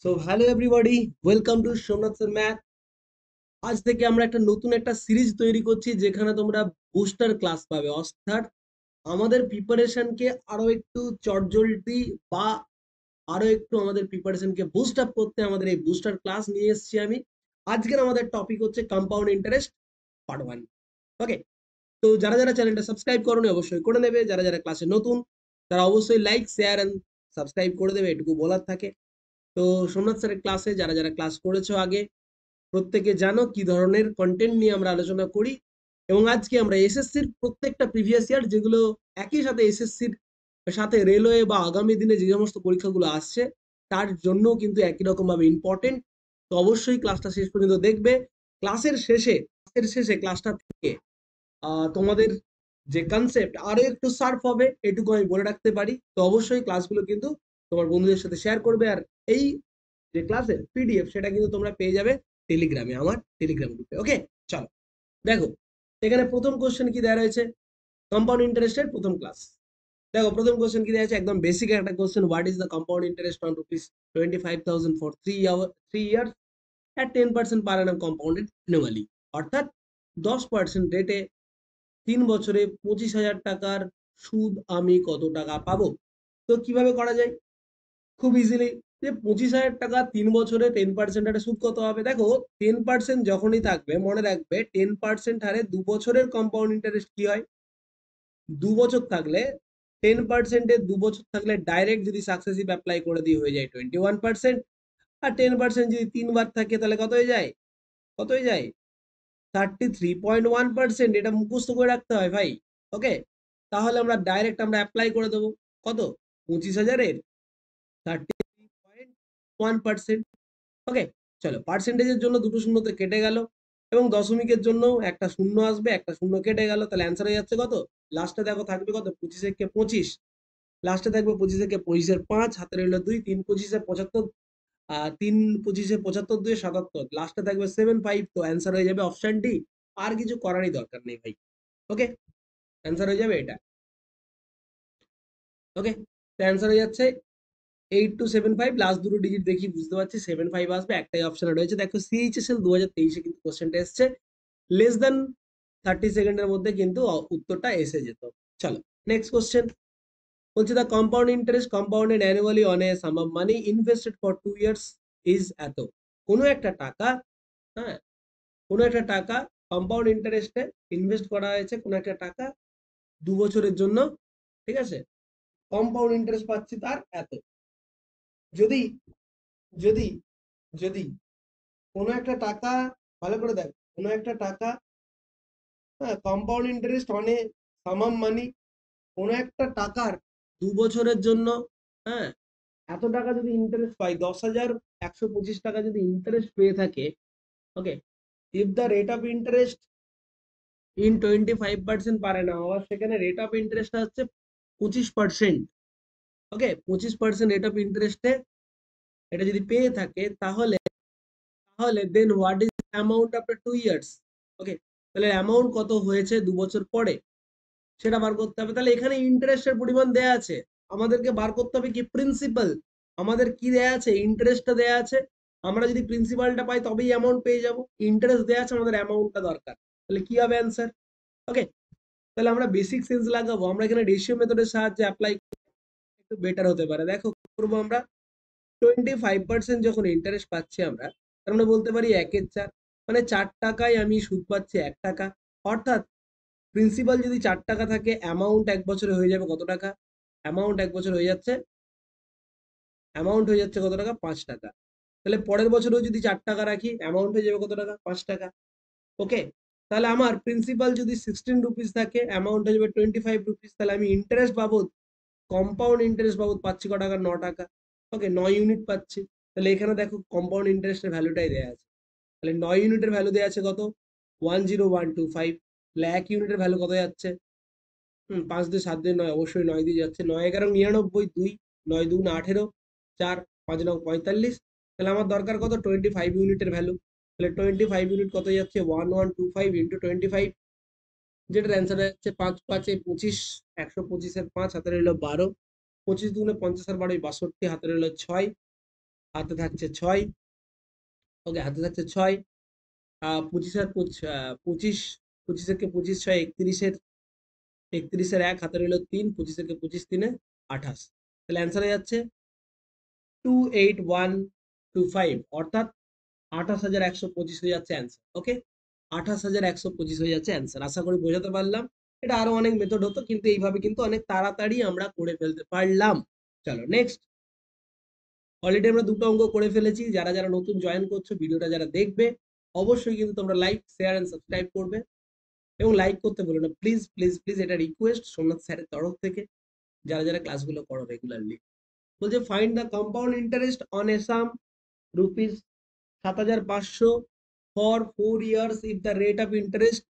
So hello everybody, welcome to Somnath sir math. আজ থেকে আমরা একটা নতুন সিরিজ তৈরি করছি যেখানে তোমরা বুস্টার ক্লাস পাবে, অর্থাৎ আমাদের প্রিপারেশনকে আরো একটু চটজলদি বা আরো একটু আমাদের প্রিপারেশনকে বুস্ট আপ করতে আমাদের এই বুস্টার ক্লাস নিয়ে এসেছি আমি। আজকের আমাদের টপিক হচ্ছে কম্পাউন্ড ইন্টারেস্ট পার্ট 1। ওকে, তো যারা যারা চ্যানেলটা সাবস্ক্রাইব করোনি অবশ্যই করে নেবে, যারা যারা ক্লাসে নতুন তারা অবশ্যই লাইক শেয়ার এন্ড সাবস্ক্রাইব করে দেবে, এটুকু বলার থাকে। তো সোমনাথ স্যারের ক্লাসে যারা যারা ক্লাস করেছো আগে প্রত্যেকে জানো কি ধরনের কন্টেন্ট নিয়ে আমরা আলোচনা করি, এবং আজকে আমরা এসএসসির প্রত্যেকটা প্রিভিয়াস ইয়ার যেগুলো একই সাথে এসএসসির সাথে রেলওয়ে বা আগামী দিনে যে সমস্ত পরীক্ষাগুলো আসছে তার জন্য কিন্তু একই রকম ভাবে ইম্পর্টেন্ট। তো অবশ্যই ক্লাসটা শেষ পর্যন্ত দেখবে। ক্লাসের শেষে ক্লাসটা থেকে তোমাদের যে কনসেপ্ট আরো একটু শার্প হবে, এটুকু আমি বলে রাখতে পারি। তো অবশ্যই ক্লাসগুলো কিন্তু তোমার বন্ধুদের সাথে শেয়ার করবে, আর এই যে ক্লাসের পিডিএফ সেটা কিন্তু তোমরা পেয়ে যাবে টেলিগ্রামে, আমার টেলিগ্রাম গ্রুপে। ওকে, চলো দেখো এখানে প্রথম কোশ্চেন কি দেওয়া রয়েছে, কম্পাউন্ড ইন্টারেস্টের প্রথম ক্লাস। দেখো প্রথম কোশ্চেন কি দেওয়া আছে, একদম বেসিক একটা question, what is the compound interest on rupees 25,000 for 3 years at 10% per annum compounded annually, অর্থাৎ 10% রেটে 3 বছরে 25,000 টাকার সুদ আমি কত টাকা পাবো। তো কিভাবে করা যায়, খুব ইজিলি, যে 25,000 টাকা 3 বছরে 10% হারে সুদ কত হবে। দেখো 10% যখনই থাকবে মনে রাখবে 10% হারে 2 বছরের কম্পাউন্ড ইন্টারেস্ট কি হয়, 2 বছর থাকলে 10%-এ 2 বছর থাকলে ডাইরেক্ট যদি সাকসেসিভ অ্যাপ্লাই করে দিয়ে হয়ে যায় 21%। আর 10% যদি 3 বার থাকে তাহলে কত হয়ে যায়, কত হয়ে যায় 33.1%। এটা মুখস্থ করে রাখতে হয় ভাই। ওকে, তাহলে আমরা ডাইরেক্ট আমরা অ্যাপ্লাই করে দেবো কত, 25,000-এর 33.1%। ওকে, চলো পার্সেন্টেজের জন্য দুটো শূন্যতে কেটে গেল, এবং দশমিকের জন্য একটা শূন্য আসবে, একটা শূন্য কেটে গেল, তাহলে অ্যান্সার হয়ে যাচ্ছে কত, লাস্টে দেখো থাকবে কত, 25 লাস্টে থাকবে 25-এর 5, হাতে রইল 2, 3-25-75, 3-25-75, 2-77, লাস্টে থাকবে 7-5। তো অ্যান্সার হয়ে যাবে অপশন ডি। আর কিছু করারই দরকার নেই ভাই। ওকে, অ্যান্সার হয়ে যাবে এটা। ওকে, তো অ্যান্সার হয়ে যাচ্ছে 8275, লাস্ট দুটো ডিজিট দেখি বুঝতে পারছি 75 আসবে, একটাই অপশন রয়েছে। দেখো সিএইচএসএল 2023-এ কিন্তু কোশ্চেনটা এসছে, লেস দেন 30 সেকেন্ডের মধ্যে কিন্তু উত্তরটা এসে যেত। চলো নেক্সট কোশ্চেন, বলছে the compound interest compounded annually on a sum of money invested for 2 years is এত। কোনো একটা টাকা, হ্যাঁ, কোনো একটা টাকা কম্পাউন্ড ইন্টারেস্টে ইনভেস্ট করা হয়েছে, কোনো একটা টাকা 2 বছরের জন্য, ঠিক আছে, কম্পাউন্ড ইন্টারেস্ট পাচ্ছি তার এত। যদি যদি যদি কোনো একটা টাকা, ভালো করে দেখ, কোনো একটা টাকা, হ্যাঁ, compound interest on a sum of money, কোনো একটা টাকার 2 বছরের জন্য, হ্যাঁ, এত টাকা যদি ইন্টারেস্ট পাই, 10,125 টাকা যদি ইন্টারেস্ট পেয়ে থাকে। Okay, if the rate of interest in 25% পারে না, আবার সেখানে রেট অফ ইন্টারেস্ট হচ্ছে 25%। ওকে, 25% রেট অফ ইন্টারেস্টে এটা যদি পেয়ে থাকে তাহলে তাহলে then what is amount after 2 years. Okay, তাহলে অ্যামাউন্ট কত হয়েছে 2 বছর পরে সেটা বার করতে হবে। তাহলে এখানে ইন্টারেস্টের পরিমাণ দেয়া আছে, আমাদেরকে বার করতে হবে কি প্রিন্সিপাল। আমাদের কি দেয়া আছে, ইন্টারেস্টটা দেয়া আছে। আমরা যদি প্রিন্সিপালটা পাই তবেই অ্যামাউন্ট পেয়ে যাব, ইন্টারেস্ট দেয়া আছে, আমাদের অ্যামাউন্টটা দরকার। তাহলে কি হবে অ্যান্সার। ওকে, তাহলে আমরা বেসিক সেন্স লাগাবো, আমরা এখানে রেশিও মেথডের সাহায্যে অ্যাপ্লাই একটু বেটার হতে পারে। দেখো কি করবো আমরা, 25% যখন ইন্টারেস্ট পাচ্ছি আমরা, তার মানে বলতে পারি 1/4, মানে 4 টাকায় আমি সুদ পাচ্ছি 1 টাকা। অর্থাৎ প্রিন্সিপাল যদি 4 টাকা থাকে, অ্যামাউন্ট 1 বছরে হয়ে যাবে কত টাকা, অ্যামাউন্ট 1 বছর হয়ে যাচ্ছে, অ্যামাউন্ট হয়ে যাচ্ছে কত টাকা, 5 টাকা। তাহলে পরের বছরেও যদি 4 টাকা রাখি, অ্যামাউন্ট হয়ে যাবে কত টাকা, 5 টাকা। ওকে, তাহলে আমার প্রিন্সিপাল যদি 16 রুপিস থাকে, অ্যামাউন্ট হয়ে যাবে 25 রুপিস, তাহলে আমি ইন্টারেস্ট বাবদ, কম্পাউন্ড ইন্টারেস্ট বাবদ পাচ্ছি ক টাকা, 9 টাকা। ওকে, 9 ইউনিট পাচ্ছি। তাহলে এখানে দেখো কম্পাউন্ড ইন্টারেস্টের ভ্যালুটাই দেওয়া আছে, তাহলে 9 ইউনিটের ভ্যালু দেওয়া আছে কত, 10125। তাহলে 1 ইউনিটের ভ্যালু কত যাচ্ছে, 5 2 7 2 9, অবশ্যই 9 দিয়ে যাচ্ছে, 9 11 99, 2, 9 2 18, 4 5 9 45। তাহলে আমার দরকার কত, 25 ইউনিটের ভ্যালু। তাহলে 25 ইউনিট কত যাচ্ছে, 1125 ইন্টু 25, যেটার অ্যান্সার যাচ্ছে 5 5 এ 25, 125-এর 5, হাতে রইল 12, 25 দুগুণে 50 আর 12 62, হাতে রইল 6। হাতে থাকছে 6, ওকে হাতে থাকছে 6, 25 আর 25, 25 একে 25 6 31, 31 1 হাতে রইল 3, 25 একে 25 3 28। তাহলে অ্যান্সার হয়ে যাচ্ছে 28125, অর্থাৎ 28,125 হয়ে যাচ্ছে অ্যান্সার। ওকে, 28,125 হয়ে যাচ্ছে অ্যান্সার। আশা করি বোঝাতে পারলাম। এটা আরো অনেক মেথড হতো, কিন্তু এইভাবে কিন্তু অনেক তাড়াতাড়ি আমরা করে ফেলতে পারলাম। চলো নেক্সট। অলরেডি আমরা দুটো অঙ্ক করে ফেলেছি। যারা যারা নতুন জয়েন করছো, ভিডিওটা যারা দেখবে, অবশ্যই কিন্তু তোমরা লাইক, শেয়ার এন্ড সাবস্ক্রাইব করবে, এবং লাইক করতে বলো না, প্লিজ প্লিজ প্লিজ, এটা রিকোয়েস্ট সোমনাথ স্যারের তরফ থেকে, যারা যারা ক্লাসগুলো করো রেগুলারলি। বলছে find the compound interest on a some rupees 7,500 for 4 years if the rate of interest,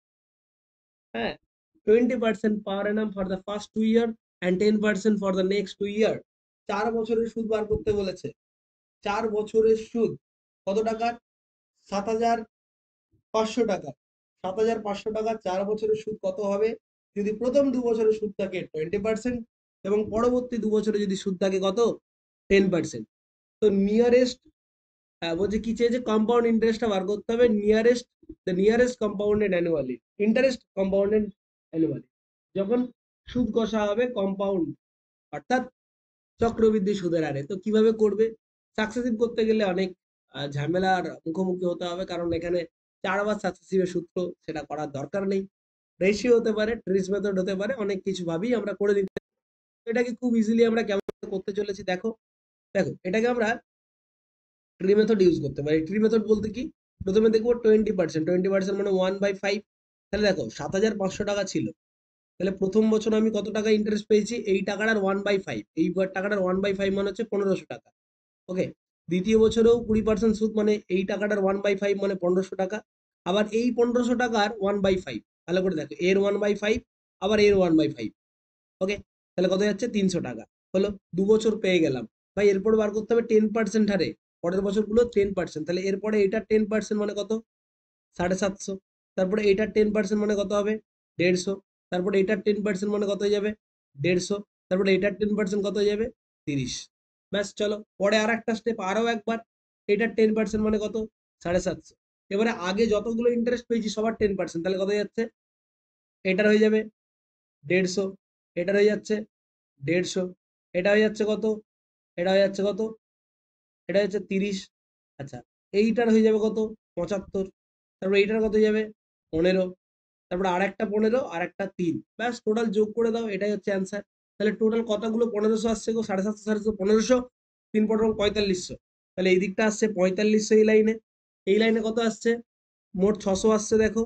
হ্যাঁ, 20% পার annum for the first 2 year and 10% for the next 2 ইয়ার। 4 বছরের সুদ বার করতে বলেছে। 4 বছরের সুদ কত টাকার? 7,500 টাকা। 7,500 টাকা 4 বছরের সুদ কত হবে? যদি প্রথম 2 বছরের সুদ থাকে 20% এবং পরবর্তী 2 বছরে যদি সুদ থাকে কত? 10%। তো নিয়ারেস্ট, বলছে কি চেয়েছে? কম্পাউন্ড ইন্টারেস্টটা বার করতে হবে। Nearest compounded annually, interest compounded annually, যখন সুদ কষা হবে কম্পাউন্ড, অর্থাৎ চক্রবৃদ্ধি সুদের হারে। তো কিভাবে করবে? সাকসেসিভ করতে গেলে অনেক ঝামেলার মুখোমুখি হতে হবে, কারণ এখানে 4 বার সাকসেসিভের সূত্র, সেটা করার দরকার নেই। রেশিও হতে পারে, ট্রিস মেথড হতে পারে, অনেক কিছু ভাবেই আমরা করে দিতে। এটাকে খুব ইজিলি আমরা কেমন করতে চলেছি দেখো। দেখো এটাকে আমরা ট্রি মেথড ইউজ করতে পারি। ট্রি মেথড বলতে কি? প্রথমে দেখবো 20%, 20% মানে 1/5। তাহলে দেখো 7,500 টাকা ছিল, তাহলে প্রথম বছর আমি কত টাকা ইন্টারেস্ট পেয়েছি? এই টাকাটার 1/5, এই টাকাটার 1/5 মানে হচ্ছে 1500 টাকা। ওকে, দ্বিতীয় বছরেও 20% সুদ, মানে এই টাকাটার 1/5 মানে 1500 টাকা। আবার এই 1500 টাকার 1/5, ভালো করে দেখো, এর 1/5 আবার এর 1/5। ওকে, তাহলে কত যাচ্ছে? 300 টাকা। হলো, 2 বছর পেয়ে গেলাম। ভাই এরপর বার করতে হবে 10% হারে, পরের বছরগুলো 10%। তাহলে এরপরে এটার 10% মানে কত? 750। তারপরে এটার 10% মানে কত হবে? 150। তারপরে এটার 10% মানে কত হয়ে যাবে? 150। তারপরে এটার 10% কত হয়ে যাবে? 30। ব্যাস, চলো পরে আর একটা স্টেপ, আরো একবার। এটার 10% মানে কত? 750। এবারে আগে যতগুলো ইন্টারেস্ট পেয়েছি সবার 10%, তাহলে কত যাচ্ছে? এটার হয়ে যাবে 150, এটার হয়ে যাচ্ছে 150, এটা হয়ে যাচ্ছে কত? এটা হয়ে যাচ্ছে কত? এটা হচ্ছে 30। আচ্ছা, এইটার হয়ে যাবে কত? 75। তারপর এইটার কত হয়ে যাবে? 15। তারপরে আর একটা 15 আর একটা 3, ব্যাস টোটাল যোগ করে দাও, এটাই হচ্ছে অ্যান্সার। তাহলে টোটাল কতগুলো 1500 আসছে গো? 750, 750, 1500, 3 4500। তাহলে এই দিকটা আসছে 4500, এই লাইনে। এই লাইনে কত আসছে? মোট 600 আসছে দেখো।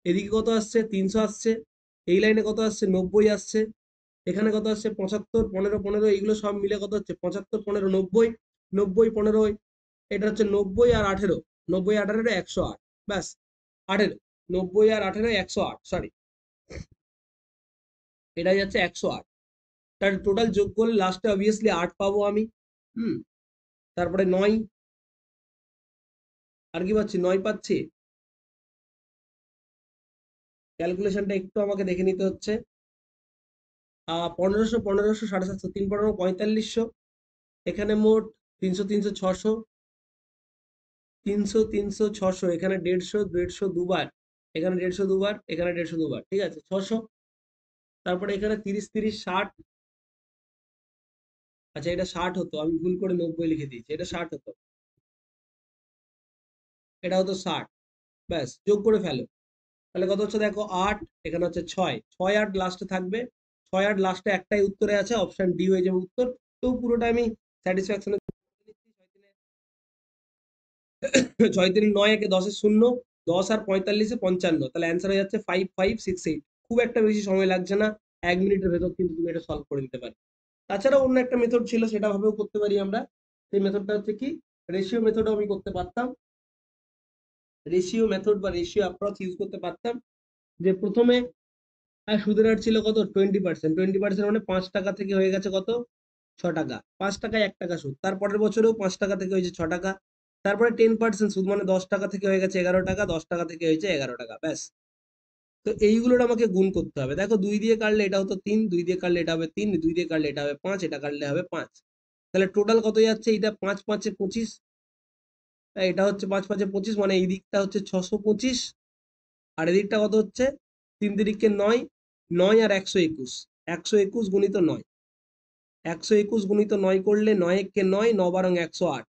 এদিকে কত আসছে? 300 আসছে। এই লাইনে কত আসছে? 90 আসছে। এখানে কত আসছে? 75, 15 15, এইগুলো সব মিলে কত হচ্ছে? 75 15 90, 90 15, এটা হচ্ছে 90 আর 18, 90 18 108। ব্যাস, 18, 90 আর 18 108, সরি, এটাই যাচ্ছে 108। তার টোটাল যোগ করলে লাস্টে অবভিয়াসলি 8 পাবো আমি। হুম, তারপরে 9, আর কি পাচ্ছি? 9 পাচ্ছি। ক্যালকুলেশনটা একটু আমাকে দেখে নিতে হচ্ছে। 1500 1500 750, 3 15 4500, এখানে মোট 300 300 600, 300 300 600, এখানে 150 150 দুবার, এখানে 150 দুবার, এখানে 150 দুবার, ঠিক আছে 600। তারপরে এখানে 30 30 60। আচ্ছা, এটা 60 হতো, আমি ভুল করে 90 লিখে দিয়েছি, এটা 60 হতো, এটা হতো 60। ব্যাস, যোগ করে ফেলো। তাহলে কত হচ্ছে দেখো? 8, এখানে হচ্ছে 6, 6 8 লাস্টে থাকবে। 6 8 লাস্টে একটাই উত্তরে আছে, অপশন ডি হয়ে যাবে উত্তর। তো পুরোটা আমি স্যাটিসফ্যাকশনে 6 3 9 একে 10 এর 0, 10 আর 45 এ 55, তাহলে অ্যান্সার হয়ে যাচ্ছে 5568। খুব একটা বেশি সময় লাগছে না, 1 মিনিটের ভেতর কিন্তু তুমি এটা সলভ করে দিতে পারো। তাছাড়া অন্য একটা মেথড ছিল, সেটা ভাবেও করতে পারি আমরা। সেই মেথডটা হচ্ছে কি? রেশিও মেথডও আমি করতে পারতাম। রেশিও মেথড বা রেশিও অ্যাপ্রোচ ইউজ করতে পারতাম। যে প্রথমে সুদের হার ছিল কত? 20%। 20% মানে 5 টাকা থেকে হয়ে গেছে কত? 6 টাকা। 5 টাকায় 1 টাকা সুদ। তারপরের বছরেও 5 টাকা থেকে হয়েছে 6 টাকা। তারপরে 10% সুদ মানে 10 টাকা থেকে হয়ে গেছে 11 টাকা, 10 টাকা থেকে হয়েছে 11 টাকা, ব্যাস। তো এইগুলোর আমাকে গুণ করতে হবে। দেখো 2 দিয়ে কাটলে এটা হতো 3, 2 দিয়ে কাটলে এটা হবে 3, 2 দিয়ে কাটলে এটা হবে 5, এটা কাটলে হবে 5। তাহলে টোটাল কত যাচ্ছে? এটা 5 5 এ 25, এটা হচ্ছে 5 5 এ 25, মানে এই দিকটা হচ্ছে 625, আর এদিকটা কত হচ্ছে? 3 তিরিকে 9, 9 আর 121, 121 গুণিত 9, 121 গুণিত 9 করলে 9 একে 9, 9 বারং 108,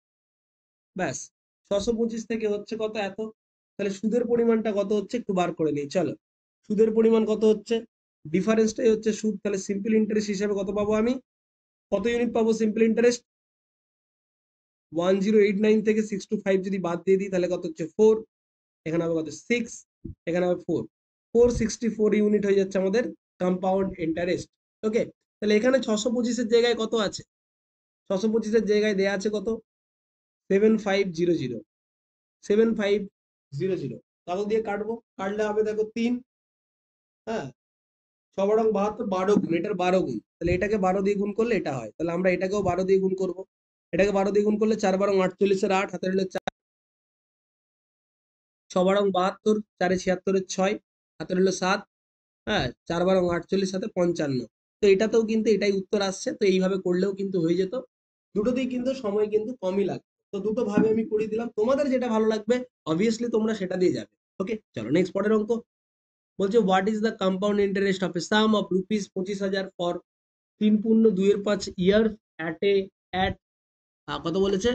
ব্যাস 625 থেকে হচ্ছে কত? এত। তাহলে সুদের পরিমাণটা কত হচ্ছে একটু বার করে নিই, চলো। সুদের পরিমাণ কত হচ্ছে? ডিফারেন্সটাই হচ্ছে সুদ। তাহলে সিম্পল ইন্টারেস্ট হিসেবে কত পাবো আমি? কত ইউনিট পাবো সিম্পল ইন্টারেস্ট? 1089 থেকে 625 যদি বাদ দিয়ে দিই তাহলে কত হচ্ছে? 4, এখানে হবে কত? 6, এখানে হবে 4, 464 ইউনিট হয়ে যাচ্ছে আমাদের কম্পাউন্ড ইন্টারেস্ট। ওকে, তাহলে এখানে 625 এর জায়গায় কত আছে? 625 এর জায়গায় দেয়া আছে কত? 7500, 7500 কাগজ দিয়ে কাটবো, কাটলে হবে দেখো 3, হ্যাঁ, 6 বরং 72, 12 গুণ, এটার 12 গুণ, তাহলে এটাকে 12 দিয়ে গুণ করলে এটা হয়, তাহলে আমরা এটাকেও 12 দিয়ে গুণ করব। এটাকে 12 দিয়ে গুণ করলে 4 বারং 48 এর 8, হাতে রইল 4, 6 বারং 72, 4 এ 76 এর 6, হাতে রইল 7, হ্যাঁ, 4 বারং 48, সাথে 55। তো এটাতেও কিন্তু এটাই উত্তর আসছে, তো এইভাবে করলেও কিন্তু হয়ে যেত। দুটোতেই কিন্তু সময় কিন্তু কমই লাগবে। তো দুটো ভাবে আমি করে দিলাম, তোমাদের যেটা ভালো লাগবে অবভিয়াসলি তোমরা সেটা দিয়ে যাবে। ওকে, চলো নেক্সট পরের অঙ্ক। বলছে what is the compound interest of a sum of rupees 25,000 for 3.25 years at কত বলেছে?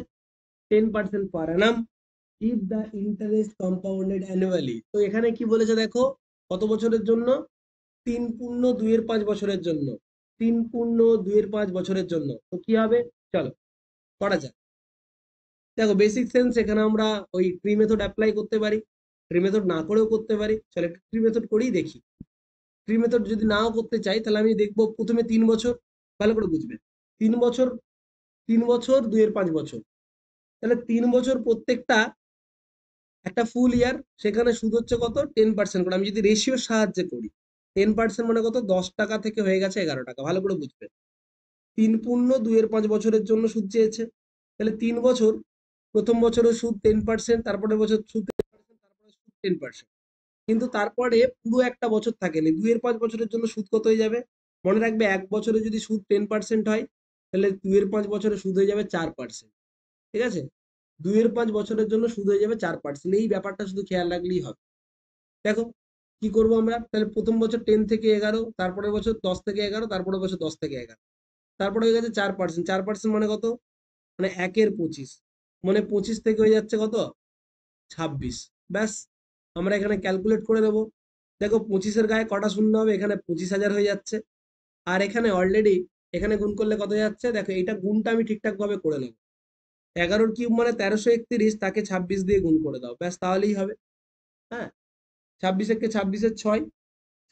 10% per annum if the interest compounded annually. তো এখানে কি বলেছে দেখো, কত বছরের জন্য? 3.25 বছরের জন্য, 3.25 বছরের জন্য। তো কি হবে? চলো করা যাক। দেখো বেসিক সেন্স, এখানে আমরা ওই ট্রি মেথড অ্যাপ্লাই করতে পারি, ট্রি মেথড না করেও করতে পারি। চলো ট্রি মেথড করেই দেখি। ট্রি মেথড যদি নাও করতে চাই তাহলে আমি দেখবো প্রথমে 3 বছর, ভালো করে বুঝবে। 3 বছর, 3 বছর 2.5 বছর, তাহলে 3 বছর প্রত্যেকটা একটা ফুল ইয়ার, সেখানে সুদ হচ্ছে কত? 10% করে। আমি যদি রেশিওর সাহায্যে করি, 10% মানে কত? 10 টাকা থেকে হয়ে গেছে 11 টাকা, ভালো করে বুঝবে। 3.25 বছরের জন্য সুদ চেয়েছে, তাহলে 3 বছর, প্রথম বছরের সুদ 10%, তারপরের বছর সুদ 10%, তারপরে সুদ 10%, কিন্তু তারপরে পুরো একটা বছর থাকেনি। 2.5 বছরের জন্য সুদ কত হয়ে যাবে? মনে রাখবে, এক বছরে যদি সুদ 10% হয় তাহলে 2.5 বছরে সুদ হয়ে যাবে 4%। ঠিক আছে, 2.5 বছরের জন্য সুদ হয়ে যাবে 4%। এই ব্যাপারটা শুধু খেয়াল রাখলেই হবে। দেখো কি করবো আমরা, তাহলে প্রথম বছর 10 থেকে 11, তারপরের বছর 10 থেকে 11, তারপরের বছর 10 থেকে 11, তারপরে হয়ে গেছে 4%। 4% মানে কত? মানে 1/25, মানে 25 থেকে হয়ে যাচ্ছে কত? 26। ব্যাস, আমরা এখানে ক্যালকুলেট করে দেবো। দেখো 25-এর গায়ে কটা শূন্য হবে? এখানে 25,000 হয়ে যাচ্ছে, আর এখানে অলরেডি এখানে গুণ করলে কত যাচ্ছে দেখো, এইটা গুণটা আমি ঠিকঠাক ভাবে করে নেবো। 11 কিউব মানে 1331, তাকে 26 দিয়ে গুণ করে দাও, ব্যাস তাহলেই হবে। হ্যাঁ, 26 একে 26-এর 6,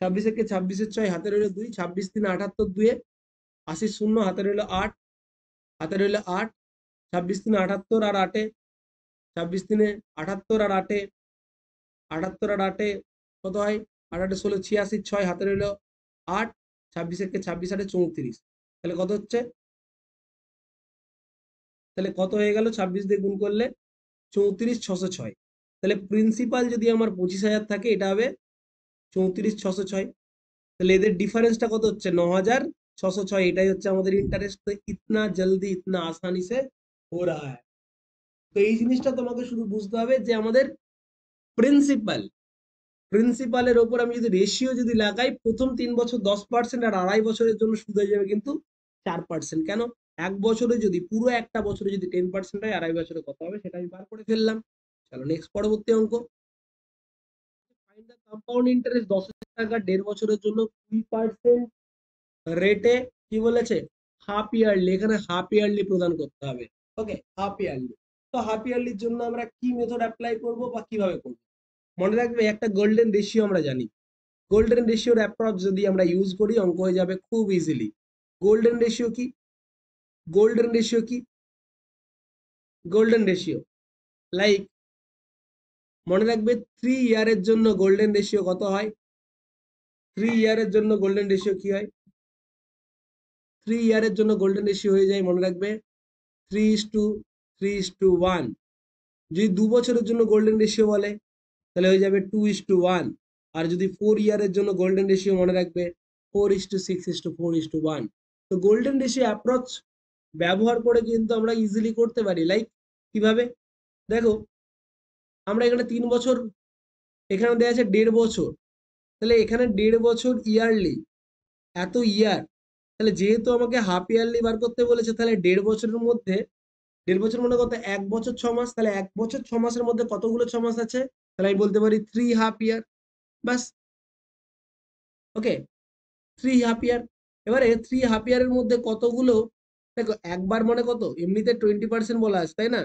26 একে 26-এর 6, হাতে রইল 2, 26 3 78, 2 80 শূন্য, হাতে রইল 8, হাতে রইল 8, 26 3 78 আর 8, 26 3 78 আর 8, 78 আর 8 কত হয়? 8 8 16 86, 6, হাতে রইল 8, 26 একে 26 8 34, তাহলে কত হচ্ছে? তাহলে কত হয়ে গেল 26 দিয়ে গুণ করলে? 34,606। তাহলে প্রিন্সিপাল যদি আমার 25,000 থাকে, এটা হবে 34,606। তাহলে এদের ডিফারেন্সটা কত হচ্ছে? 9,606। এটাই হচ্ছে আমাদের ইন্টারেস্ট। তো ইতনা জলদি ইতনা আসানি সে হো রাহা হ্যায়। তো এই জিনিসটা তোমাকে শুধু বুঝতে হবে যে আমাদের প্রিন্সিপাল, প্রিন্সিপালের ওপর আমি যদি রেশিও যদি লাগাই, প্রথম 3 বছর 10%, আর আড়াই বছরের জন্য সুদ হয়ে যাবে কিন্তু 4%। কেন? এক বছরে যদি, পুরো একটা বছরে যদি 10% হয়, আড়াই বছরে কত হবে সেটা আমি বার করে ফেললাম। চলো নেক্সট পরবর্তী অঙ্ক। ফাইন্ড দ্য কম্পাউন্ড ইন্টারেস্ট 10,000 টাকা 1.5 বছরের জন্য 2% রেটে, কি বলেছে? হাফ ইয়ারলি, এখানে হাফ ইয়ারলি প্রদান করতে হবে। ওকে, হাফ ইয়ারলি। তো হাফ ইয়ারলির জন্য আমরা কি মেথড অ্যাপ্লাই করব বা কিভাবে করব? মনে রাখবে, একটা গোল্ডেন রেশিও আমরা জানি। গোল্ডেন রেশিওর অ্যাপ্রক্স যদি আমরা ইউজ করি, অঙ্ক হয়ে যাবে খুব ইজিলি। গোল্ডেন রেশিও কি? গোল্ডেন রেশিও কি? গোল্ডেন রেশিও লাইক, মনে রাখবে 3 ইয়ারের জন্য গোল্ডেন রেশিও কত হয়? 3 ইয়ারের জন্য গোল্ডেন রেশিও কি হয়? 3 ইয়ারের জন্য গোল্ডেন রেশিও হয়ে যায়, মনে রাখবে, 3:3:1। যদি 2 বছরের জন্য গোল্ডেন রেশিও বলে তাহলে হয়ে যাবে 2:1। আর যদি 4 ইয়ারের জন্য গোল্ডেন রেশিও, মনে রাখবে, 4:6:4:1। তো গোল্ডেন রেশিও অ্যাপ্রক্স ব্যবহার করে কিন্তু আমরা ইজিলি করতে পারি। লাইক কিভাবে? দেখো আমরা এখানে 3 বছর, এখানে দেওয়া আছে 1.5 বছর, তাহলে এখানে 1.5 বছর ইয়ারলি, এত ইয়ার, তাহলে যেহেতু আমাকে হাফ ইয়ারলি বার করতে বলেছে, তাহলে 1.5 বছরের মধ্যে, 1.5 বছর মানে কত, 1 বছর 6 মাস, তাহলে 1 বছর 6 মাসের মধ্যে কতগুলো 6 মাস আছে, তাহলে আমি বলতে পারি 3 হাফ ইয়ার। বাস। ওকে, 3 হাফ ইয়ার। এবারে 3 হাফ ইয়ারের মধ্যে কতগুলো, দেখো একবার মানে কত, এমনিতে 20% বলা আছে তাই না,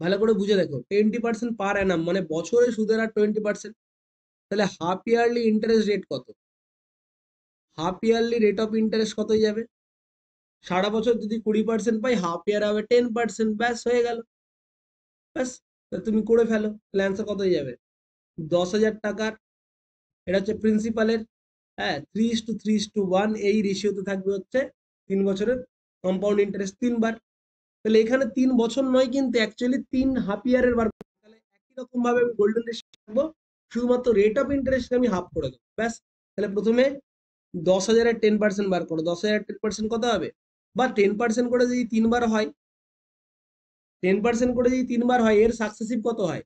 ভালো করে বুঝে দেখো, 20% পার অ্যানাম মানে বছরে সুদের আর 20%, তাহলে হাফ ইয়ারলি ইন্টারেস্ট রেট কত, half yearly rate of interest কত হয়ে যাবে, সারা বছর যদি 20% পাই, হাফ ইয়ার হবে 10%, ব্যাস হয়ে গেল। ব্যাস, তুমি করে ফেলো, তাহলে অ্যান্সার কত হয়ে যাবে, 10,000 টাকার। এটা হচ্ছে প্রিন্সিপালের, হ্যাঁ, 3:3:1 এই রেশিওতে থাকবে হচ্ছে 3 বছরের কম্পাউন্ড ইন্টারেস্ট 3 বার। তাহলে এখানে 3 বছর নয় কিন্তু অ্যাকচুয়ালি 3 হাফ ইয়ারের বার করবো। তাহলে একই রকম ভাবে আমি গোল্ডেন রেশিও রাখবো, শুধুমাত্র রেট অফ ইন্টারেস্ট আমি হাফ করে দেবো, ব্যাস। তাহলে প্রথমে 10,000-এর 10% বার করো, 10,000-এর 10% কত হবে, বা 10% করে যদি 3 বার হয়, 10% করে যদি 3 বার হয়, এর সাকসেসিভ কত হয়,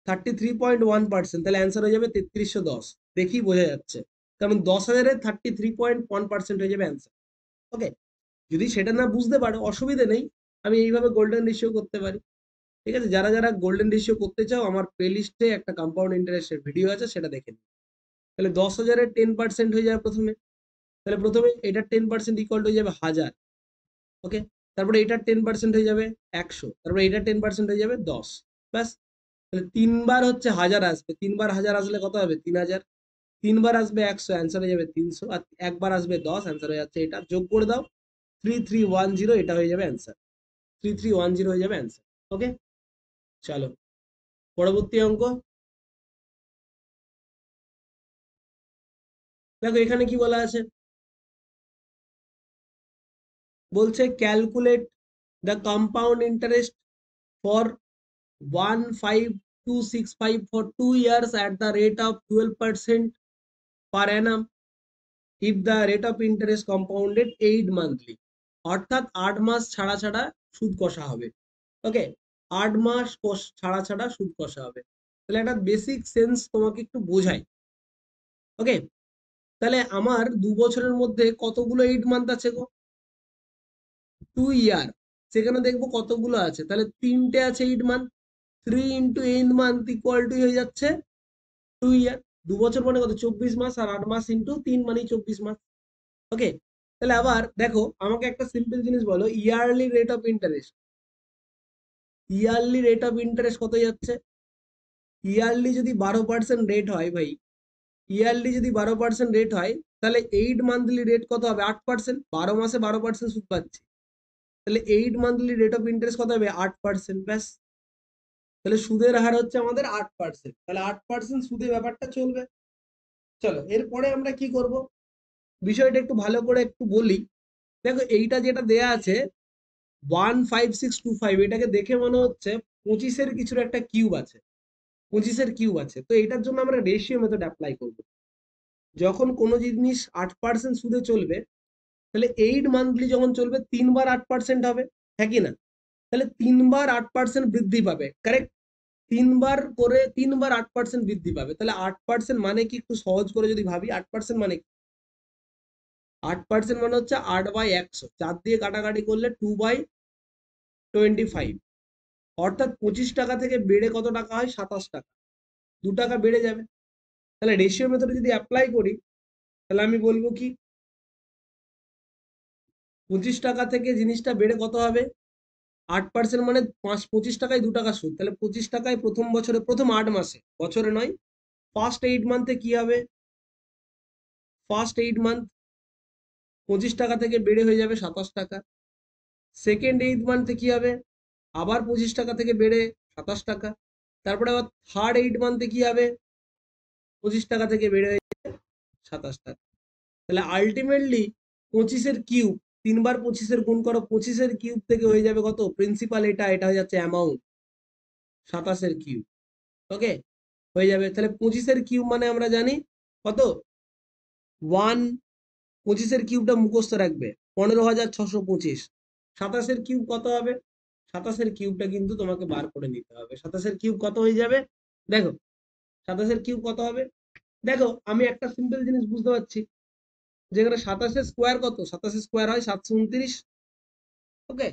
33.1%, তাহলে অ্যান্সার হয়ে যাবে 3310। দেখি বোঝা যাচ্ছে, কারণ 10,000-এর 33.1% হয়ে যাবে অ্যান্সার। ওকে, যদি সেটা না বুঝতে পারো অসুবিধা নেই, আমি এইভাবে গোল্ডেন রেশিও করতে পারি। ঠিক আছে, যারা যারা গোল্ডেন রেশিও করতে চাও, আমার প্লেলিস্টে একটা কম্পাউন্ড ইন্টারেস্টের ভিডিও আছে, সেটা দেখে নিন। তাহলে 10,000-এর 10% হয়ে যাবে প্রথমে, তাহলে প্রথমে এটার 10% ইকুয়াল হয়ে যাবে 1,000। ওকে, তারপরে এটার 10% হয়ে যাবে 100, তারপরে এটার 10% হয়ে যাবে 10। ব্যাস, তাহলে 3 বার হচ্ছে 1,000 আসবে, 3 বার 1,000 আসলে কত হবে, 3,000। 3 বার আসবে 100, অ্যান্সার হয়ে যাবে 300, আর একবার আসবে 10, অ্যান্সার হয়ে যাচ্ছে এটা, যোগ করে দাও 3310, এটা হয়ে যাবে অ্যান্সার, 3310 হয়ে যাবে অ্যান্সার। ওকে, চলো পরবর্তী অঙ্ক। দেখো এখানে কি বলা আছে, বলছে calculate the compound interest for 15265 for 2 years at the rate of 12% per annum if the rate of interest compounded 8 monthly, অর্থাৎ 8 মাস ছাড়া ছাড়া সুদ কষা হবে। ওকে, 8 মাস ছাড়া ছাড়া সুদ কষা হবে, তাহলে একটা বেসিক সেন্স তোমাকে একটু বোঝাই। ওকে, তাহলে আমার 2 বছরের মধ্যে কতগুলো 8 মান্থ আছে গো, 2 ইয়ার, সেখানে দেখবো কতগুলো আছে, তাহলে 3টে আছে 8 মান্থ, 3 × 8 মান্থ ইকুয়াল টু হয়ে যাচ্ছে 2 ইয়ার। 2 বছর মানে কত, 24 মাস, আর 8 মাস ইন্টু 3 মানেই 24 মাস। ওকে, তাহলে আবার দেখো আমাকে একটা সিম্পল জিনিস বলো, yearly rate of interest, yearly rate of interest কত যাচ্ছে, ইয়ারলি যদি 12% রেট হয় ভাই, ইয়ারলি যদি 12% রেট হয়, তাহলে 8 মান্থলি রেট কত হবে, 8%, 12 মাসে 12% সুদ পাচ্ছি, তাহলে 8 মান্থলি রেট অফ ইন্টারেস্ট কত হবে, 8%, ব্যাস। তাহলে সুদের হার হচ্ছে আমাদের 8%, তাহলে 8% সুদে ব্যাপারটা চলবে। চলো এরপরে আমরা কি করব, বিষয়টা একটু ভালো করে একটু বলি। দেখো এইটা যেটা দেয়া আছে 15625, এটাকে দেখে মনে হচ্ছে 25-এর কিছুর একটা কিউব আছে, 25-এর কিউব আছে, তো এটার জন্য আমরা রেশিও মেথড অ্যাপ্লাই করব। যখন কোনো জিনিস 8% সুদে চলবে, তাহলে 8 মান্থলি যখন চলবে 3 বার 8% হবে, হ্যাঁ কি না, তাহলে 3 বার 8% বৃদ্ধি পাবে, কারেক্ট, 3 বার 8% বৃদ্ধি পাবে, তাহলে 8% মানে কি, একটু সহজ করে যদি ভাবি, 8% মানে 8% মানে হচ্ছে 8/100, 4 দিয়ে কাটাকাটি করলে 2/25, অর্থাৎ 25 টাকা থেকে বেড়ে কত টাকা হয়, 27 টাকা, 2 টাকা বেড়ে যাবে। তাহলে রেশিও মেথডে যদি অ্যাপ্লাই করি, তাহলে আমি বলবো কি, 25 টাকা থেকে জিনিসটা বেড়ে কত হবে, 8% মানে 25 টাকায় 2 টাকা সুদ, তাহলে 25 টাকায় প্রথম বছরে, প্রথম 8 মাসে, বছরে নয়, ফার্স্ট 8 মান্থে কি হবে, ফার্স্ট 8 মান্থ 25 টাকা থেকে বেড়ে হয়ে যাবে 27 টাকা। সেকেন্ড 8 মান্থে কি হবে, আবার 25 টাকা থেকে বেড়ে 27 টাকা। তারপরে আবার থার্ড 8 মান্থে কি হবে, 25 টাকা থেকে বেড়ে হয়ে 27 টাকা। তাহলে আলটিমেটলি 25-এর কিউব, 3 বার 25-এর গুণ করো, 25-এর কিউব থেকে হয়ে যাবে কত, প্রিন্সিপাল এটা, এটা হয়ে যাচ্ছে অ্যামাউন্ট, 27-এর কিউব। ওকে, হয়ে যাবে, তাহলে 25-এর কিউব মানে আমরা জানি কত, 1, 25-এর কিউবটা মুখস্থ রাখবে, 15,625, 27-এর কিউব কত হবে? 27-এর কিউবটা কিন্তু তোমাকে বার করে নিতে হবে। 27-এর কিউব কত হয়ে যাবে? দেখো 27-এর কিউব কত হবে? দেখো আমি একটা সিম্পল জিনিস বুঝতে পারছি, যেখানে 27-এর স্কোয়ার কত? 27-এর স্কোয়ার হয় 729। ওকে,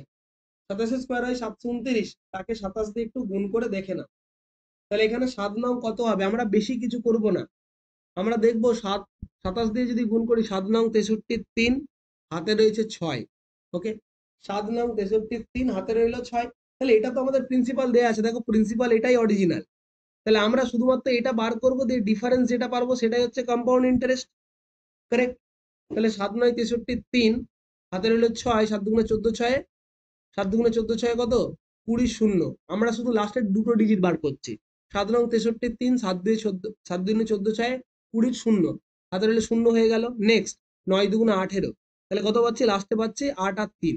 27-এর স্কোয়ার হয় 729, তাকে 27 দিয়ে একটু গুণ করে দেখে না। তাহলে এখানে 7 নং কত হবে? আমরা বেশি কিছু করব না, আমরা দেখবো 27 দিয়ে যদি গুণ করি 7 নং 63 3, হাতে রয়েছে 6। ওকে, 7 নং 63 3, হাতে রইলো 6। তাহলে এটা তো আমাদের প্রিন্সিপাল দেয়া আছে, দেখো প্রিন্সিপাল এটাই অরিজিনাল। তাহলে আমরা শুধুমাত্র এটা বার করবো, দিয়ে ডিফারেন্স যেটা পারবো সেটাই হচ্ছে কম্পাউন্ড ইন্টারেস্ট। কারেক্ট? তাহলে 7 9 63 3, হাতে রইলো 6, 7 দুগুণে 14 6, 7 দুগুণে 14 6 কত? 20 শূন্য। আমরা শুধু লাস্টের দুটো ডিজিট বার করছি। 7 নং 63 3, 7 2 14, 7 দুগুণে 14 6, 20 শূন্য, হাতে রইলো শূন্য হয়ে গেল। নেক্সট 9 দুগুণে 18, তাহলে কত পাচ্ছি? লাস্টে পাচ্ছি 8 আর 3।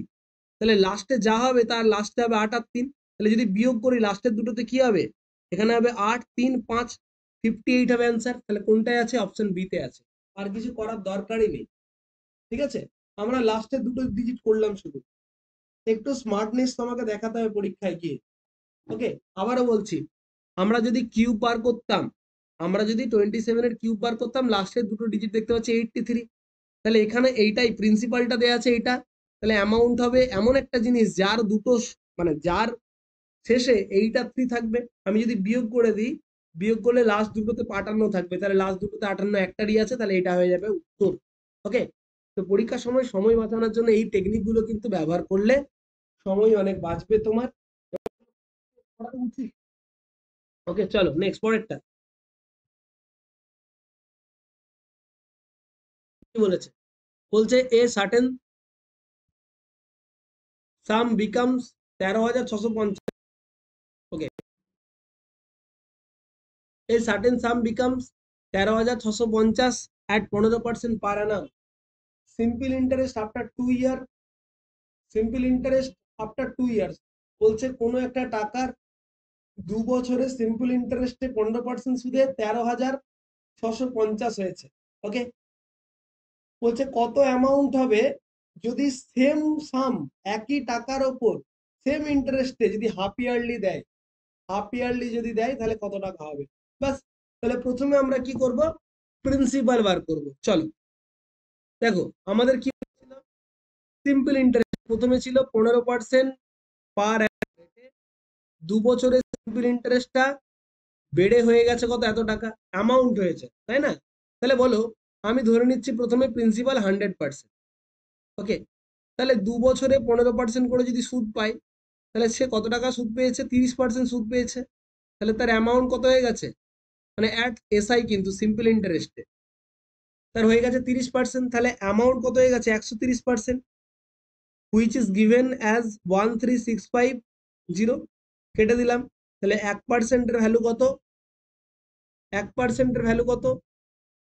তাহলে লাস্টে যা হবে তার লাস্টে হবে 8 আর 3। তাহলে যদি বিয়োগ করি লাস্টের দুটোতে কি হবে? এখানে হবে 8 3 5, 58 হবে অ্যান্সার। তাহলে কোনটায় আছে? অপশন বি তে আছে। আর কিছু করার দরকারই নেই। ঠিক আছে, আমরা লাস্টের দুটো ডিজিট করলাম শুধু। একটু স্মার্টনেস তোমাকে দেখাতে হবে পরীক্ষায় গিয়ে। ওকে, আবারও বলছি, আমরা যদি কিউব বার করতাম, আমরা যদি 27-এর কিউব বার করতাম, লাস্টের দুটো ডিজিট দেখতে পাচ্ছি 83। তাহলে এখানে এইটাই প্রিন্সিপালটা দেয়া আছে এইটা। তাহলে অ্যামাউন্ট হবে এমন একটা জিনিস যার দুটো মানে যার শেষে এইটা 3 থাকবে। আমি যদি বিয়োগ করে দিই, বিয়োগ করলে লাস্ট দুটোতে 58 থাকবে, তাহলে লাস্ট দুটোতে 58 একটারই আছে, তাহলে এটা হয়ে যাবে উত্তর। ওকে, তো পরীক্ষার সময় সময় বাঁচানোর জন্য এই টেকনিক গুলো কিন্তু ব্যবহার করলে সময় অনেক বাঁচবে তোমার, করা উচিত। ওকে, চলো নেক্সট পরেরটা কি বলেছে? বলছে a certain some becomes 13,650। Okay, a certain some becomes 13,650 at 15% per annum, simple interest after 2 year, simple interest after 2 years. বলছে কোনো একটা টাকার 2 বছরে সিম্পল ইন্টারেস্টে 15% সুদে 13,650 হয়েছে। ওকে, বলছে কত অ্যামাউন্ট হবে যদি সেম সাম, একই টাকার ওপর সেম ইন্টারেস্টে যদি হাফ ইয়ারলি দেয়, হাফ ইয়ারলি যদি দেয় তাহলে কত টাকা হবে? বাস। তাহলে প্রথমে আমরা কি করব? প্রিন্সিপাল বার করব। চলো দেখো আমাদের কি ছিল? সিম্পল ইন্টারেস্ট প্রথমে ছিল 15% পার, 2 বছরের সিম্পল ইন্টারেস্টটা বেড়ে হয়ে গেছে কত? এত টাকা অ্যামাউন্ট হয়েছে, তাই না? তাহলে বলো, আমি ধরে নিচ্ছি প্রথমে প্রিন্সিপাল 100%। ওকে, তাহলে 2 বছরে 15% করে যদি সুদ পাই, তাহলে সে কত টাকা সুদ পেয়েছে? 30% সুদ পেয়েছে। তাহলে তার অ্যামাউন্ট কত হয়ে গেছে? মানে অ্যাট এসআই কিন্তু সিম্পল ইন্টারেস্টে তার হয়ে গেছে 30%। তাহলে অ্যামাউন্ট কত হয়ে গেছে? 130%, হুইচ ইজ গিভেন অ্যাজ 13,650। কেটে দিলাম। তাহলে 1%-এর ভ্যালু কত? 1%-এর ভ্যালু কত?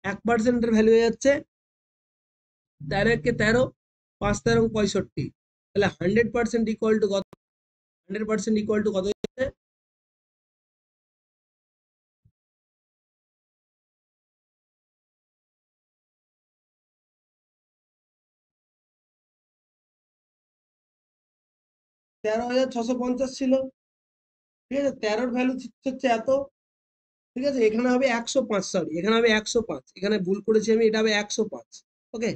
1%-এর ভ্যালু হয়ে যাচ্ছে 13 × 13, 5 13 65। তাহলে 100% ইকুয়াল টু কত? 100% ইকুয়াল টু কত হচ্ছে? 13,650 ছিল। ঠিক আছে, 13-র ভ্যালু হচ্ছে এত। ঠিক আছে, এখানে হবে 105, সরি এখানে হবে 105, এখানে ভুল করেছি আমি, এটা হবে 105। ওকে,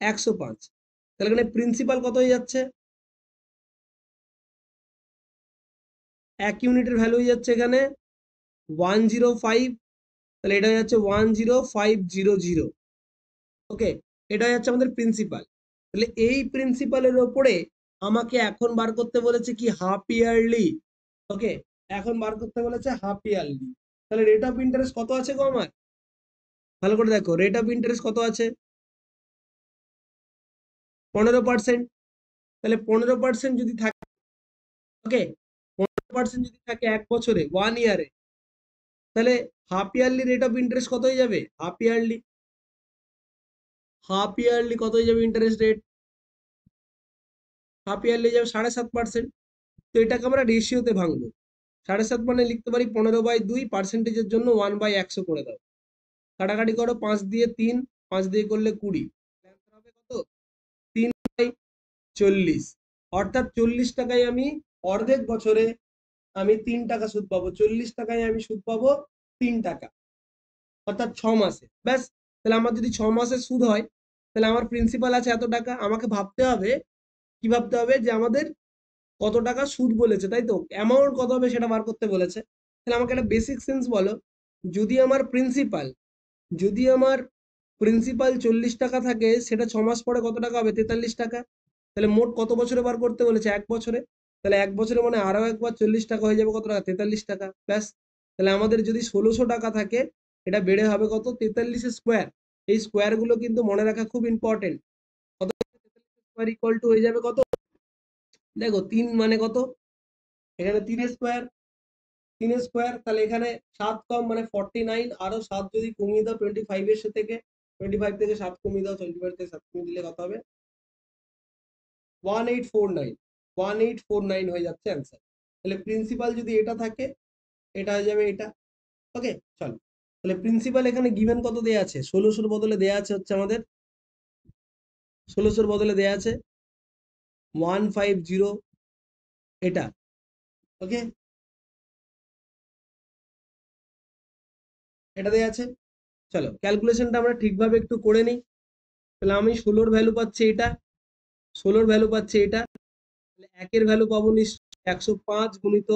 105। তাহলে এখানে প্রিন্সিপাল কত হয়ে যাচ্ছে? 1 ইউনিটের ভ্যালু হয়ে যাচ্ছে এখানে 105। তাহলে এটা হয়ে যাচ্ছে 10500। ওকে, এটা হচ্ছে আমাদের প্রিন্সিপাল। তাহলে এই প্রিন্সিপালের ওপরে আমাকে এখন বার করতে বলেছে কি? Half yearly. ওকে, এখন বার করতে বলেছে হাফ ইয়ারলি। তাহলে রেট অফ ইন্টারেস্ট কত আছে গো আমার? ভালো করে দেখো, রেট অফ ইন্টারেস্ট কত আছে? 15%। তাহলে 15% যদি থাকে, ওকে, 15% যদি থাকে 1 বছরে, 1 ইয়ারে, তাহলে half yearly rate of interest কত হয়ে যাবে? হাফ ইয়ারলি, হাফ ইয়ারলি কত হয়ে যাবে ইন্টারেস্ট রেট? হাফ ইয়ারলি যাবে 7.5%। তো এটাকে আমরা রেশিওতে ভাঙবো। 7.5 মানে লিখতে পারি 15/2, পার্সেন্টেজের জন্য 1/100 করে দাও। কাটাকাটি করো, 5 দিয়ে 3, 5 দিয়ে করলে 20, হবে কত? 3/40। অর্থাৎ 40 টাকায় আমি অর্ধেক বছরে আমি 3 টাকা সুদ পাবো। 40 টাকায় আমি সুদ পাবো 3 টাকা, অর্থাৎ 6 মাসে। ব্যাস, তাহলে আমার যদি 6 মাসের সুদ হয়, তাহলে আমার প্রিন্সিপাল আছে এত টাকা। আমাকে ভাবতে হবে, কি ভাবতে হবে, যে আমাদের কত টাকা সুদ বলেছে, তাই তো? অ্যামাউন্ট কত হবে সেটা বার করতে বলেছে। তাহলে আমাকে একটা বেসিক সেন্স বলো, যদি আমার প্রিন্সিপাল যদি আমার প্রিন্সিপাল 40 টাকা থাকে, সেটা 6 মাস পরে কত টাকা হবে? 43 টাকা। তাহলে মোট কত বছরে বার করতে বলেছে? 1 বছরে। তাহলে 1 বছরে মানে আরো একবার 40 টাকা হয়ে যাবে কত টাকা? 43 টাকা। ব্যাস। তাহলে আমাদের যদি 1600 টাকা থাকে, এটা বেড়ে হবে কত? 43 স্কোয়ার। এই স্কোয়ার গুলো কিন্তু মনে রাখা খুব ইম্পর্টেন্ট। কত? 43 স্কোয়ার ইকুয়াল টু হয়ে যাবে কত? দেখো 3 মানে কত? এখানে 3 স্কোয়ার, 3 স্কোয়ার, তাহলে এখানে 7 কম মানে 49, আরো 7 যদি কমিয়ে দাও 25 এর থেকে, 25 থেকে 7 কমিয়ে দাও, 25 থেকে 7 কমিয়ে দিলে কত হবে? 1849। 1849 হয়ে যাচ্ছে অ্যান্সার। তাহলে প্রিন্সিপাল যদি এটা থাকে, এটা হয়ে যাবে এটা। ওকে, চলো। তাহলে প্রিন্সিপাল এখানে গিভেন কত দেয়া আছে? 1600 বদলে দেয়া আছে হচ্ছে আমাদের, 1600 বদলে দেয়া আছে 150, এটা। ওকে, এটা দেয়া আছে। চলো ক্যালকুলেশনটা আমরা ঠিকভাবে একটু করে নিই। তাহলে আমি 16 ভ্যালু পাচ্ছি এটা, 16 ভ্যালু পাচ্ছি এটা। তাহলে একের ভ্যালু পাবো নিশ্চয়ই 105 গুণিত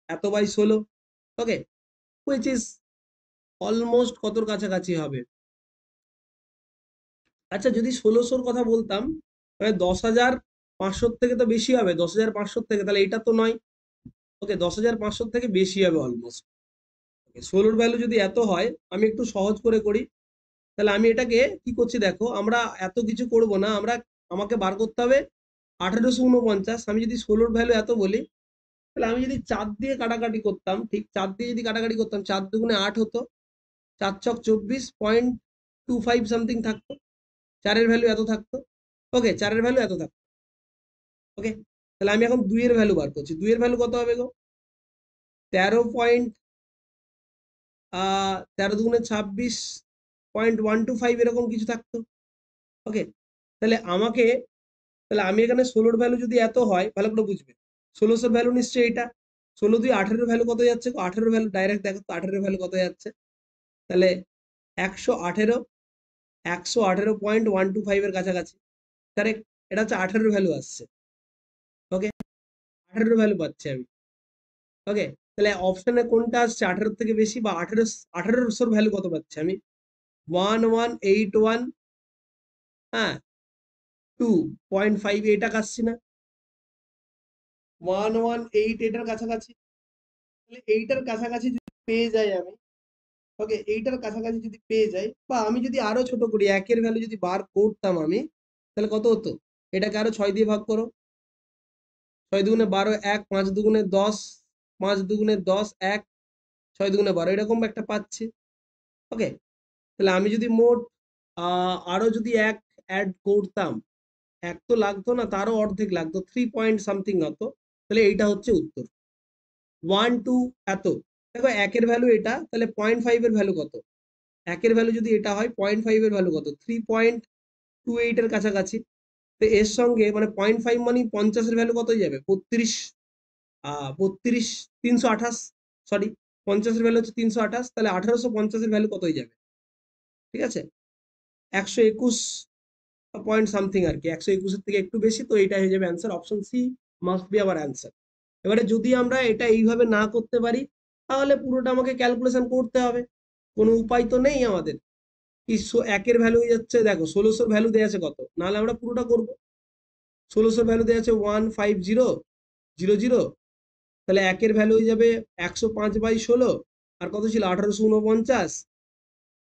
এত by 16। Okay, which is almost কতর কাছাকাছি হবে? আচ্ছা, যদি 1600-র কথা বলতাম, মানে 10,500 থেকে তো বেশি হবে, 10,500 থেকে, তাহলে এটা তো নয়। ওকে, 10,500 থেকে বেশি হবে অলমোস্ট। ওকে, 16-র ভ্যালু যদি এত হয়, আমি একটু সহজ করে করি। তাহলে আমি এটাকে কি করছি দেখো, আমরা এত কিছু করব না, আমাকে বার করতে হবে 1849। আমি যদি 16-র ভ্যালু এত বলি, তাহলে আমি যদি 4 দিয়ে কাটাকাটি করতাম, ঠিক 4 দিয়ে যদি কাটাকাটি করতাম, 4 দুগুণে 8 হতো, 4 ছক 24.25 সামথিং থাকতো। 4-এর ভ্যালু এত থাকতো। ওকে, 4-এর ভ্যালু এত থাকতো। ওকে, তাহলে আমি এখন 2 এর ভ্যালু বার করছি। 2 এর ভ্যালু কত হবে গো? 13 পয়েন্ট 13 দুগুণে 26.125 এরকম কিছু থাকতো। ওকে, তাহলে আমি এখানে 16-র ভ্যালু যদি এত হয়, ভালো করে বুঝবে, 1600-র ভ্যালু নিশ্চয়ই এটা। 16 দিয়ে 18-র ভ্যালু কত যাচ্ছে? 18-র ভ্যালু ডাইরেক্ট দেখো তো, 18-র ভ্যালু কত যাচ্ছে? তাহলে 118, 118.125 এর কাছাকাছি। কারেক্ট, এটা হচ্ছে 18-র ভ্যালু আসছে। ওকে, 18-র ভ্যালু পাচ্ছি আমি। ওকে, তাহলে অপশনে কোনটা আসছে 18-র থেকে বেশি, বা 1800-র ভ্যালু কত পাচ্ছি আমি? 1181, হ্যাঁ, 2.5, এটা কাটছি না? 118 এটার কাছাকাছি। তাহলে এইটার কাছাকাছি যদি পেয়ে যাই আমি, ওকে, এইটার কাছাকাছি যদি পেয়ে যাই, বা আমি যদি আরো ছোট করি, একের ভ্যালু যদি বার করতাম আমি, তাহলে কত হতো? এটাকে আরো 6 দিয়ে ভাগ করো। 6 দুগুণে 12, 1, 5 দুগুণে 10, 5 দুগুণে 10, 1, 6 দুগুণে 12, এরকম একটা পাচ্ছি। ওকে, তাহলে আমি যদি মোট আরো যদি এক অ্যাড করতাম, এক তো লাগতো না, তারও অর্ধেক লাগতো, 3 পয়েন্ট সামথিং হতো। তাহলে এইটা হচ্ছে উত্তর। 1 2 এত। দেখো একের ভ্যালু এটা, তাহলে 0.5 এর ভ্যালু কত? একের ভ্যালু যদি এটা হয়, 0.5 এর ভ্যালু কত? 3.28 এর কাছাকাছি। তো এর সঙ্গে মানে 0.5 মানে 50-এর ভ্যালু কত হয়ে যাবে? 32, 32, 328, সরি, 50-এর ভ্যালু হচ্ছে 328, তাহলে 1850-এর ভ্যালু কত হয়ে যাবে? ঠিক আছে, 121 পয়েন্ট সামথিং আর কি, 121-এর থেকে একটু বেশি। তো এটা হয়ে যাবে answer, option C must be hour answer. এবারে যদি আমরা এটা এইভাবে না করতে পারি, তাহলে পুরোটা আমাকে ক্যালকুলেশন করতে হবে, কোনো উপায় তো নেই আমাদের। কি একের ভ্যালু হয়ে যাচ্ছে, দেখো 1600-র ভ্যালু দেওয়া আছে কত, নাহলে আমরা পুরোটা করব। 1600-র ভ্যালু দেওয়া আছে 15000, তাহলে একের ভ্যালু হয়ে যাবে 105/16, আর কত ছিল? 1849।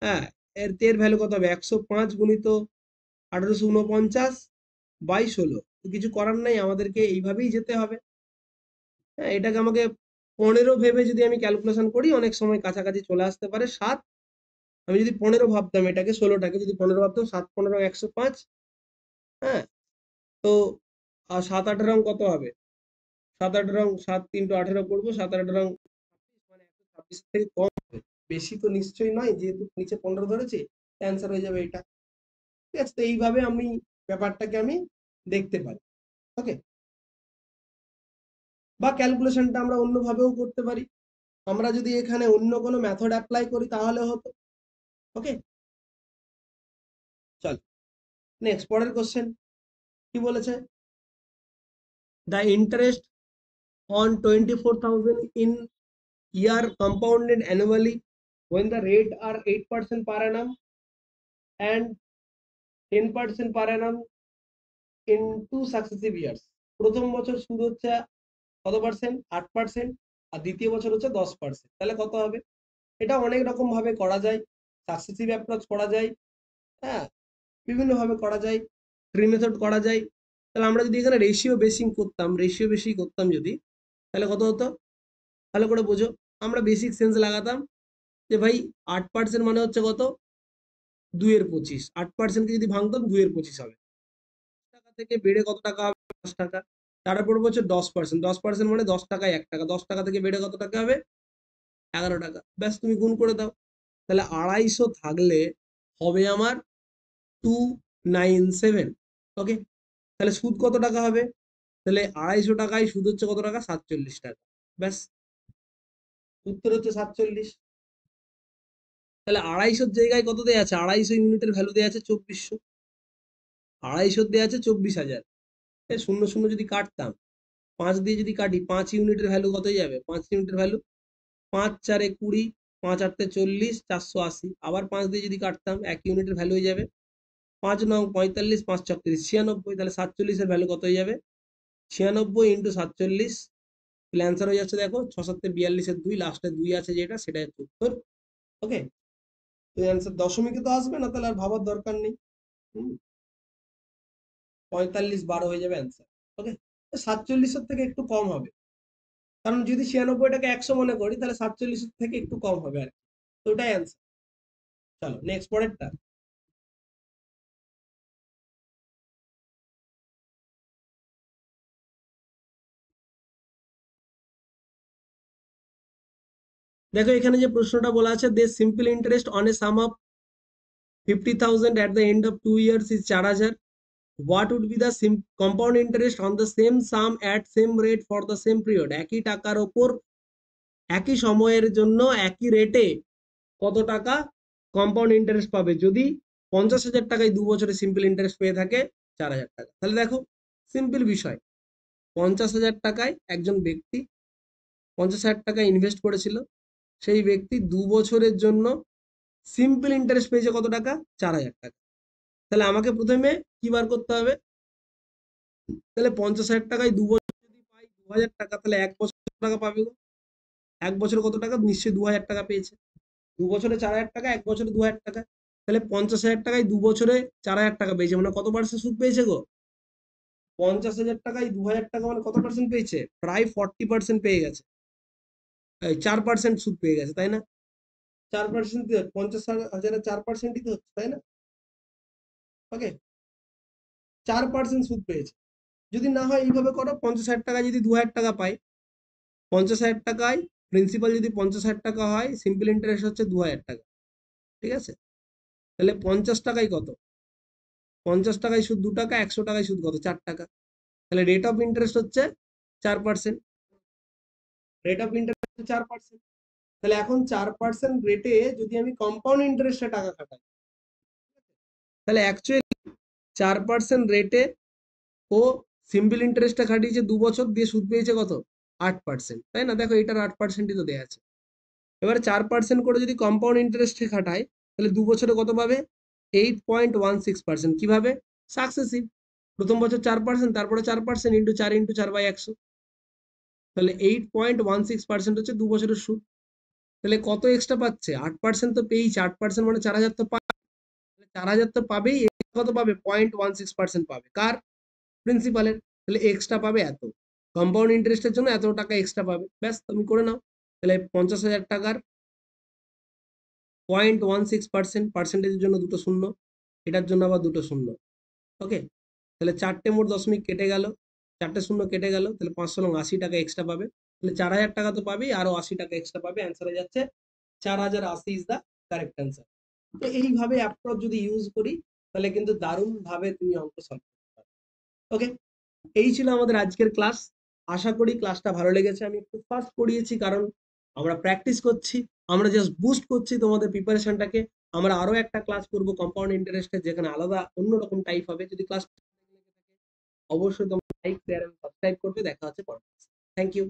হ্যাঁ, এর ভ্যালু কত হবে? 105 গুণিত 1849/16। কিছু করার নাই, আমাদেরকে এইভাবেই যেতে হবে। হ্যাঁ, এটাকে আমাকে 15 ভেবে যদি আমি ক্যালকুলেশন করি, অনেক সময় কাছাকাছি চলে আসতে পারে 7। আমি যদি 15 ভাবতাম, এটাকে 16টাকে যদি 15 ভাবতাম, 7 15 105। হ্যাঁ, তো 7 8 রং কত হবে? 7 8 রং 7 3 18 করবো, 7 8 রং 26, মানে 126 থেকে কম হবে। বেশি তো নিশ্চয়ই নয়, যেহেতু নিচে 15 ধরেছে, অ্যান্সার হয়ে যাবে এটা। ঠিক আছে, তো এইভাবে আমি ব্যাপারটাকে আমি দেখতে পারি। ওকে। বা ক্যালকুলেশনটা আমরা অন্যভাবেও করতে পারি। আমরা যদি এখানে অন্য কোনো মেথড অ্যাপ্লাই করি তাহলে হতো। ওকে, চল নেক্সট পরের কোশ্চেন কি বলেছে, the interest on 24,000 in year compounded annually when the rate are 8% per annum and 10% per annum in 2 successive years। প্রথম বছর সুদ হচ্ছে কত পার্সেন্ট, 8%, আর দ্বিতীয় বছর হচ্ছে 10%। তাহলে কত হবে? এটা অনেক রকম ভাবে করা যায়, সাকসেসিভ অ্যাপ্রোচ করা যায়, হ্যাঁ, বিভিন্ন ভাবে করা যায়, ট্রি মেথড করা যায়। তাহলে আমরা যদি এখানে রেশিও বেশি করতাম যদি, তাহলে কত হতো ভালো করে বোঝো। আমরা বেসিক সেন্স লাগাতাম যে ভাই 8% মানে হচ্ছে কত, 2/25। 8%কে যদি ভাঙতাম 2/25 হবে, টাকা থেকে বেড়ে কত টাকা হবে, 10 টাকা। তারপর বছর 10%, 10% মানে 10 টাকায় 1 টাকা, 10 টাকা থেকে বেড়ে কত টাকা হবে, 11 টাকা। ব্যাস তুমি গুণ করে দাও। তাহলে 250 থাকলে হবে আমার 297। ওকে, তাহলে সুদ কত টাকা হবে, তাহলে 250 টাকায় সুদ হচ্ছে কত টাকা, 47 টাকা। ব্যাস, উত্তর হচ্ছে 47। তাহলে 250 জায়গায় কত দেওয়া আছে, 250 ইউনিটের ভ্যালু দেওয়া আছে 2400, 250 দেওয়া আছে 24,000। শূন্য শূন্য যদি কাটতাম, 5 দিয়ে যদি কাটি, 5 ইউনিটের ভ্যালু কত হয়ে যাবে, 5 ইউনিটের ভ্যালু 5 4 20, 5 8 40, 480। আবার 5 দিয়ে যদি কাটতাম, 1 ইউনিটের ভ্যালু হয়ে যাবে 5 9 45, 5 36 96। তাহলে 47 এর ভ্যালু কত হয়ে যাবে, 96 ইন্টু 47। তাহলে অ্যান্সার হয়ে যাচ্ছে দেখো 6 7 42 এর 2, লাস্টে 2 আছে যেটা, সেটা হচ্ছে উত্তর। ওকে, তো অ্যান্সার দশমিকে তো আসবে না, তাহলে আর ভাবার দরকার নেই। 45 12 হয়ে যাবে অ্যান্সার। ওকে, 47 থেকে একটু কম হবে, কারণ যদি 96টাকে 100 মনে করি তাহলে 47 থেকে একটু কম হবে আর কি। তো ওটাই অ্যান্সার। চলো নেক্সট পরেরটা। দেখো এখানে যে প্রশ্নটা বলা আছে, the simple interest on a sum of 50,000 at the end of 2 years is 4,000. What would be the compound interest on the same sum at same rate for the same period? একই টাকার ওপর একই সময়ের জন্য একই রেটে কত টাকা কম্পাউন্ড ইন্টারেস্ট পাবে যদি 50,000 টাকায় 2 বছরে সিম্পল ইন্টারেস্ট পেয়ে থাকে 4,000 টাকা। তাহলে দেখো সিম্পল বিষয়, 50,000 টাকায় একজন ব্যক্তি 50,000 টাকা ইনভেস্ট করেছিল, সেই ব্যক্তি 2 বছরের জন্য সিম্পল ইন্টারেস্ট পেয়েছে কত টাকা, 4,000 টাকা। তাহলে আমাকে প্রথমে কি বার করতে হবে, তাহলে 50,000 টাকায় 2 বছর যদি পাই 2,000 টাকা, তাহলে 1 বছর কত টাকা পাবে গো? 1 বছরে কত টাকা, নিশ্চয়ই 2,000 টাকা পেয়েছে। 2 বছরে 4,000 টাকা, 1 বছরে 2,000 টাকা। তাহলে 50,000 টাকায় 2 বছরে 4,000 টাকা পেয়েছে, মানে কত পার্সেন্ট সুদ পেয়েছে গো? 50,000 টাকায় 2,000 টাকা মানে কত পার্সেন্ট পেয়েছে, প্রায় 40% পেয়ে গেছে। 4% সুদ পেয়ে গেছে, তাই না? 4% 50,000-এর 4%ই তো হচ্ছে, তাই না? ওকে, 4% সুদ পেয়েছে। যদি না হয় এইভাবে করো, 50,000 টাকায় যদি 2,000 টাকা পাই, 50,000 টাকায় প্রিন্সিপাল যদি 50,000 টাকা হয়, সিম্পল ইন্টারেস্ট হচ্ছে 2,000 টাকা। ঠিক আছে, তাহলে 50 টাকায় কত, 50 টাকায় সুদ 2 টাকা, 100 টাকায় সুদ কত, 4 টাকা। তাহলে রেট অফ ইন্টারেস্ট হচ্ছে 4%। Rate of interest 4%। তাহলে এখন 4% রেটে যদি আমি কম্পাউন্ড ইন্টারেস্টে টাকা খাটাই, তাহলে অ্যাকচুয়ালি 4% রেটে ও সিম্পল ইন্টারেস্টটা খাটিয়েছে 2 বছর, দিয়ে সুদ পেয়েছে কত, 8%, তাই না? দেখো এটার 8%ই তো দেওয়া আছে। এবারে 4% করে যদি কম্পাউন্ড ইন্টারেস্টে খাটায়, তাহলে 2 বছরে কত পাবে, 8.16%। কিভাবে, সাকসেসিভ। প্রথম বছর 4%, তারপরে 4% ইন্টু 4 ইন্টু 4/100। তাহলে 8.16% হচ্ছে 2 বছরের সুদ। তাহলে কত এক্সট্রা পাচ্ছে, 8% তো পেয়েছে, 8% মানে 4,000 তো পাবে, 4,000 তো পাবেই, কত পাবে, 0.16% পাবে, কার, প্রিন্সিপালের। তাহলে এক্সট্রা পাবে এত, কম্পাউন্ড ইন্টারেস্টের জন্য এত টাকা এক্সট্রা পাবে। ব্যাস, তুমি করে নাও। তাহলে 50,000 টাকার 0.16%, পার্সেন্টেজের জন্য দুটো শূন্য, এটার জন্য আবার দুটো শূন্য। ওকে, তাহলে 4টে মোট দশমিক কেটে গেল, 4টে শূন্য কেটে গেল, তাহলে 5 লং 80 টাকা এক্সট্রা পাবে। তাহলে 4,000 টাকা তো পাবেই, আরো 80 টাকা এক্সট্রা পাবে। অ্যান্সার হয়ে যাচ্ছে 4,080 ইজ দ্য কারেক্ট অ্যান্সার। তো এইভাবে অ্যাপ্রোচ যদি ইউজ করি, তাহলে কিন্তু দারুণ ভাবে তুমি অঙ্ক সলভ করতে পারবে। ওকে, এই ছিল আমাদের আজকের ক্লাস। আশা করি ক্লাসটা ভালো লেগেছে। আমি একটু ফাস্ট পড়িয়েছি কারণ আমরা প্র্যাকটিস করছি। আমরা জাস্ট বুস্ট করছি তোমাদের প্রিপারেশনটাকে। আমরা আরো একটা ক্লাস করব কম্পাউন্ড ইন্টারেস্টের, যেখানে আলাদা অন্যরকম টাইপ হবে। যদি ক্লাস অবশ্যই তোমরা লাইক, শেয়ার এবং সাবস্ক্রাইব করবে। দেখা হচ্ছে পরে। Thank you.